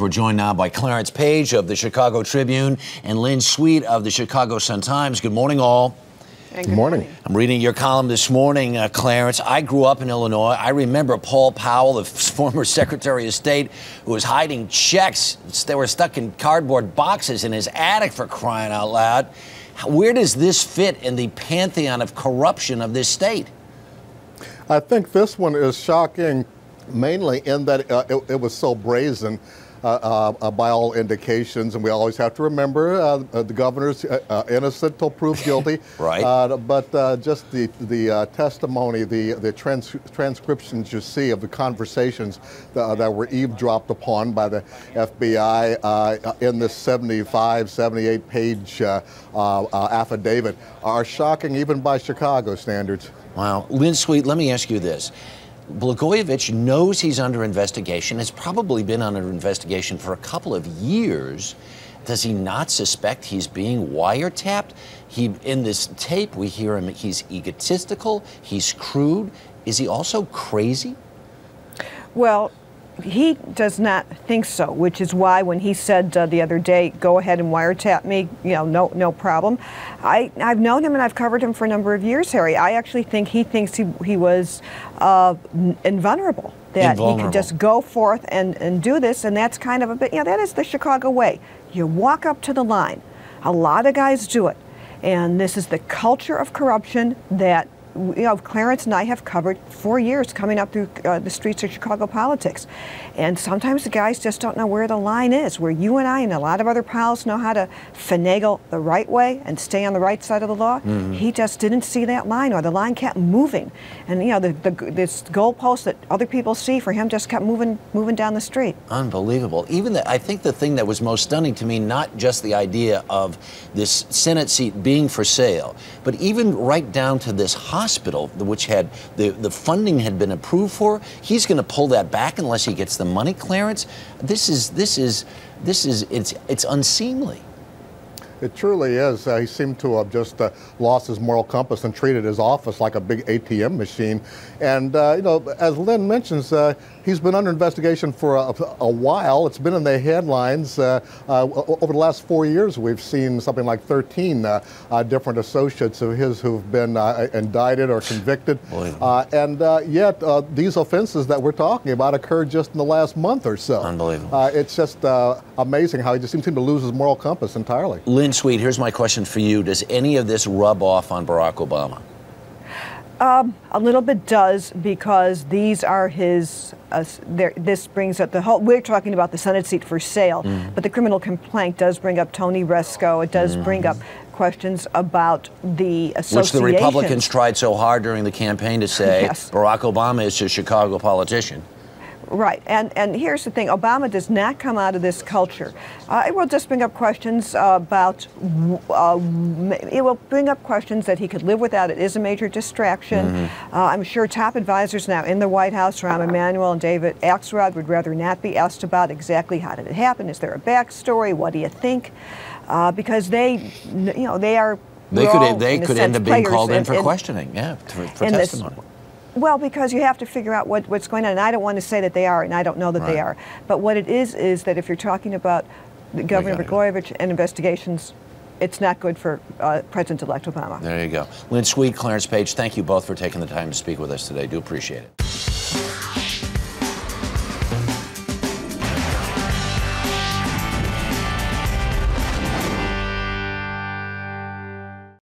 We're joined now by Clarence Page of the Chicago Tribune and Lynn of the Chicago Sun-Times. Good morning, all. Good morning. I'm reading your column this morning, Clarence. I grew up in Illinois. I remember Paul Powell, the former Secretary of State, who was hiding checks. They were stuck in cardboard boxes in his attic, for crying out loud. Where does this fit in the pantheon of corruption of this state? I think this one is shocking mainly in that it was so brazen by all indications, and we always have to remember the governor's innocent till proved guilty. Right. But just the testimony, the transcriptions you see of the conversations that were eavesdropped upon by the FBI in this 75, 78-page affidavit are shocking even by Chicago standards. Wow. Lynn, let me ask you this. Blagojevich knows he's under investigation, has probably been under investigation for a couple of years. Does he not suspect he's being wiretapped? In this tape, we hear him, he's egotistical, he's crude. Is he also crazy? Well, he does not think so, which is why when he said the other day, go ahead and wiretap me, no problem. I've known him and I've covered him for a number of years, Harry. I actually think he thinks he was invulnerable, that he could just go forth and do this, and that's kind of a bit, that is the Chicago way. You walk up to the line. A lot of guys do it, and this is the culture of corruption that Clarence and I have covered for years coming up through the streets of Chicago politics. And sometimes the guys just don't know where the line is, where you and I and a lot of other pals know how to finagle the right way and stay on the right side of the law. Mm-hmm. He just didn't see that line, or the line kept moving. And this goalpost that other people see for him just kept moving down the street. Unbelievable. I think the thing that was most stunning to me, not just the idea of this Senate seat being for sale, but even right down to this hospital, which had the funding had been approved for. He's going to pull that back unless he gets the money, Clarence. It's unseemly. It truly is. He seemed to have just lost his moral compass and treated his office like a big ATM machine. And, as Lynn mentions, he's been under investigation for a while. It's been in the headlines. Over the last 4 years, we've seen something like 13 different associates of his who've been indicted or convicted. And yet, these offenses that we're talking about occurred just in the last month or so. Unbelievable. It's just amazing how he just seems to lose his moral compass entirely. Lynn, here's my question for you. Does any of this rub off on Barack Obama? A little bit does, because these are his, this brings up the whole, we're talking about the Senate seat for sale, but the criminal complaint does bring up Tony Resco. It does bring up questions about the association. Which the Republicans tried so hard during the campaign to say, yes, Barack Obama is a Chicago politician. Right, and here's the thing, Obama does not come out of this culture. It will just bring up questions about, it will bring up questions that he could live without. It is a major distraction. I'm sure top advisors now in the White House, Rahm Emanuel and David Axelrod, would rather not be asked about exactly how did it happen, is there a backstory, what do you think? Because they are, they could end up being called in for questioning, for testimony. Well, because you have to figure out what's going on, and I don't want to say that they are, and I don't know that they are. But what it is that if you're talking about Governor Blagojevich and investigations, it's not good for President-elect Obama. There you go. Lynn Clarence Page, thank you both for taking the time to speak with us today. Do appreciate it.